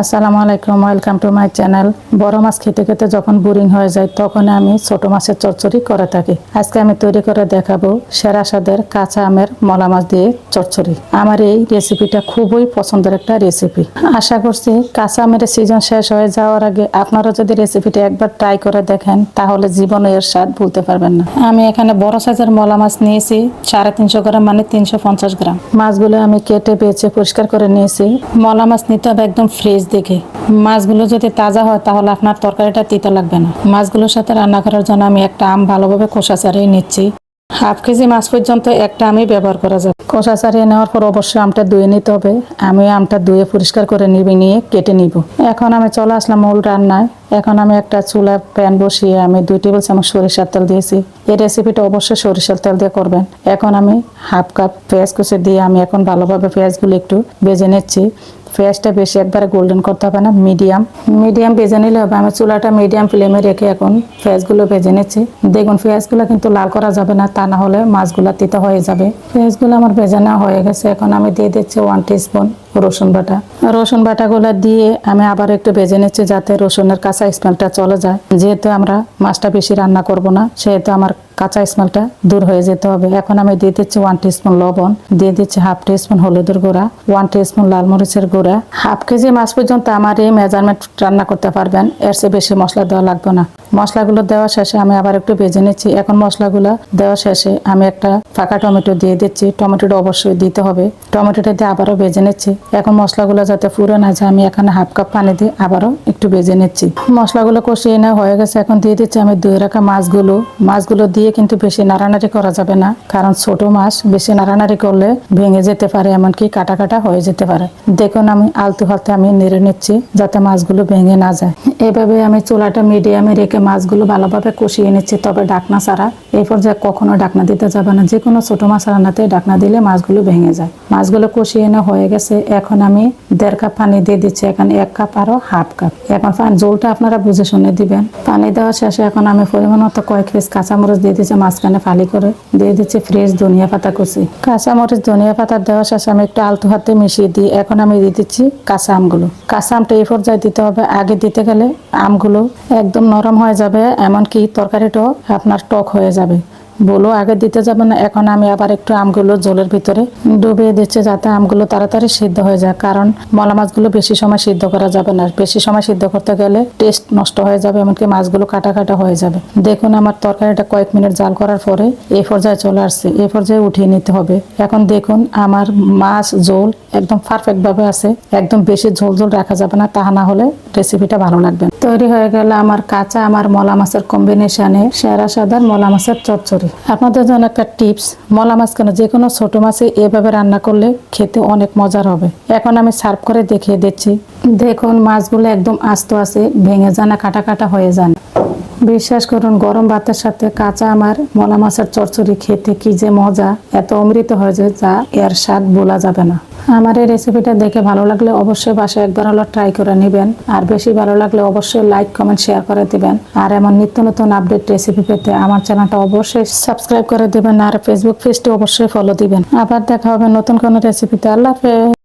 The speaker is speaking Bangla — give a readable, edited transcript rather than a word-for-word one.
আসসালামু আলাইকুম, ওয়েলকাম টু মাই চ্যানেল। বড় মাছ খেতে খেতে যখন বোরিং হয়ে যায় তখন আমি ছোট মাছের চচ্চড়ি করে থাকি। আজকে আমি তৈরি করে দেখাবো সেরা স্বাদের কাঁচা আমের মলা মাছ দিয়ে চচ্চড়ি। আমার এই রেসিপিটা খুবই পছন্দের একটা রেসিপি। আশা করছি কাঁচা আমের সিজন শেষ হয়ে যাওয়ার আগে আপনারা যদি রেসিপিটা একবার ট্রাই করে দেখেন তাহলে জীবনে এর স্বাদ ভুলতে পারবেন না। আমি এখানে বড় সাইজের মলা মাছ নিয়েছি 350 গ্রাম, মানে 350 গ্রাম। মাছগুলো আমি কেটে বেছে পরিষ্কার করে নিয়েছি। মলা মাছ নিতে হবে একদম ফ্রেশ দেখে। মাছগুলো যদি তাজা হয় তাহলে আপনার তরকারিটা তিতা লাগবে না। মাছগুলোর সাথে রান্না করার জন্য আমি একটা আম ভালোভাবে খোসা ছাড়িয়ে নিচ্ছি। হাফ কেজি মাছ পর্যন্ত একটা আমি ব্যবহার করা যাবে। খোসা ছাড়িয়ে নেওয়ার পর অবশ্যই আমটা ধুয়ে নিতে হবে। আমি আমটা ধুয়ে পরিষ্কার করে নিয়ে কেটে নিব। এখন আমি চলে আসলাম মূল রান্নায়। এখন আমি একটা চুলা প্যান বসিয়ে আমি 2 টেবিল চামচ সরিষার তেল দিয়েছি। এই রেসিপিটা অবশ্যই সরিষার তেল দিয়ে করবেন। এখন আমি হাফ কাপ পেঁয়াজ কুচি দিয়ে আমি এখন ভালোভাবে পেঁয়াজগুলো একটু ভেজে নিচ্ছি। পেঁয়াজটা বেশি একবারে গোল্ডেন করতে হবে না, মিডিয়াম ভেজে নিলে হবে। আমি চুলাটা মিডিয়াম ফ্লেমে রেখে এখন পেঁয়াজগুলো ভেজে নিচ্ছি। দেখুন পেঁয়াজগুলো কিন্তু লাল করা যাবে না, তা না হলে মাছগুলো তিতা হয়ে যাবে। পেঁয়াজগুলো আমার ভেজে নেওয়া হয়ে গেছে। এখন আমি দিয়ে দিচ্ছি 1 টিস্পুন রসুন বাটা। রসুন বাটাগুলো দিয়ে আমি আবার একটু ভেজে নিচ্ছি যাতে রসুনের কাঁচা স্মেলটা চলে যায়। যেহেতু আমরা মাছটা বেশি রান্না করব না, সেহেতু আমার কাঁচা স্মেলটা দূর হয়ে যেতে হবে। এখন আমি দিয়ে দিচ্ছি 1 টিস্পুন লবণ, দিয়ে দিচ্ছি হাফ টিস্পুন হলুদের গুঁড়া, 1 টিস্পুন লাল মরিচের গুঁড়া। হাফ কেজি মাছ পর্যন্ত আমার এই মেজারমেন্ট রান্না করতে পারবেন, এর চেয়ে বেশি মশলা দেওয়া লাগবে না। মশলাগুলো দেওয়া শেষে আমি আবার একটু ভেজে নিচ্ছি। এখন মশলাগুলো দেওয়া শেষে আমি একটা ফাঁকা টমেটো দিয়ে দিচ্ছি। টমেটোটা অবশ্যই দিতে হবে। টমেটোটা দিয়ে আবারও ভেজে নিচ্ছি। এখন মশলাগুলো যাতে পুড়ে না যায় আমি এখানে হাফ কাপ পানি দিয়ে আবারও একটু ভেজে নিচ্ছি। মশলাগুলো কষিয়ে নেওয়া হয়ে গেছে। এখন দিয়ে দিচ্ছি আমি ধুয়ে রাখা মাছগুলো দিয়ে কিন্তু বেশি নাড়ানাড়ি করা যাবে না, কারণ ছোট মাছ বেশি নাড়ানাড়ি করলে ভেঙে যেতে পারে, এমনকি কাটা কাটা হয়ে যেতে পারে। দেখুন আমি আলতু হাতে আমি নেড়ে নিচ্ছি যাতে মাছগুলো ভেঙে না যায়। এভাবে আমি চুলাটা মিডিয়ামে রেখে মাছগুলো ভালোভাবে কষিয়ে নিচ্ছি, তবে ডাকনা ছাড়া। এই পর্যায়ে কখনো ডাকনা দিতে যাবে না। যে কোনো ছোট মাছ রান্নাতে ডাকনা দিলে মাছগুলো ভেঙে যায়। মাছগুলো কষিয়ে নেওয়া হয়ে গেছে। এখন আমি 1.5 কাপ পানি দিয়ে দিচ্ছি। এখানে 1 কাপ আরো হাফ কাপ। এখন জলটা আপনারা বুঝে শুনে দিবেন। পানি দেওয়া শেষে এখন আমি পরিমাণ মতো কয়েক পিস কাঁচামরিচ দিয়ে দিচ্ছি, মাঝখানে ফালি করে দিয়ে দিচ্ছি ফ্রেশ ধনিয়া পাতা কুচি। কাঁচামরিচ ধনিয়া পাতা দেওয়া শেষে আমি একটু আলতু হাতে মিশিয়ে দিই। এখন আমি দিয়ে দিচ্ছি কাঁচা আমগুলো। কাঁচা আমটা এই পর্যায়ে দিতে হবে। আগে দিতে গেলে আমগুলো একদম নরম হয়ে যাবে, এমনকি তরকারিটাও আপনার টক হয়ে যাবে। বলো আগে দিতে যাবে না। এখন আমি আবার একটু আমগুলো জলের ভিতরে ডুবিয়ে দিচ্ছি যাতে আমগুলো তাড়াতাড়ি সিদ্ধ হয়ে যায়, কারণ মলা মাছগুলো বেশি সময় সিদ্ধ করা যাবে না। বেশি সময় সিদ্ধ করতে গেলে টেস্ট নষ্ট হয়ে যাবে, এমনকি মাছগুলো কাটা কাটা হয়ে যাবে। দেখুন আমার তরকারিটা কয়েক মিনিট জাল করার পরে এই পর্যায়ে চলে আসছে। এই পর্যায়ে উঠিয়ে নিতে হবে। এখন দেখুন আমার মাছ ঝোল একদম পারফেক্ট ভাবে আছে। একদম বেশি ঝোল রাখা যাবে না, তা না হলে রেসিপিটা ভালো লাগবে। তৈরি হয়ে গেল আমার কাঁচা আমার মলা মাছের কম্বিনেশনে সেরা স্বাদের মলা মাছের চচ্চড়ি। আপনাদের জন্য একটা টিপস, মলা মাছ কেন যে কোনো ছোট মাছে এভাবে রান্না করলে খেতে অনেক মজার হবে। এখন আমি সার্ভ করে দেখিয়ে দিচ্ছি। দেখুন মাছগুলো একদম আস্ত আছে, ভেঙে যায় না, কাটা কাটা হয়ে যায় না। বিশ্বাস করুন গরম ভাতের সাথে কাঁচা আমার মলা মাছের চচ্চড়ি খেতে কি যে মজা, এত অমৃত হয়ে যায় যা এর স্বাদ বলা যাবে না। আমার এই রেসিপিটা দেখে ভালো লাগলে অবশ্যই বাসায় একবার হলো ট্রাই করে নেবেন। আর বেশি ভালো লাগলে অবশ্যই লাইক কমেন্ট শেয়ার করে দিবেন। আর এমন নিত্য নতুন আপডেট রেসিপি পেতে আমার চ্যানেলটা অবশ্যই সাবস্ক্রাইব করে দিবেন। আর ফেসবুক পেজটি অবশ্যই ফলো দিবেন। আবার দেখা হবে নতুন কোনো রেসিপিতে। আল্লাহ হাফেজ।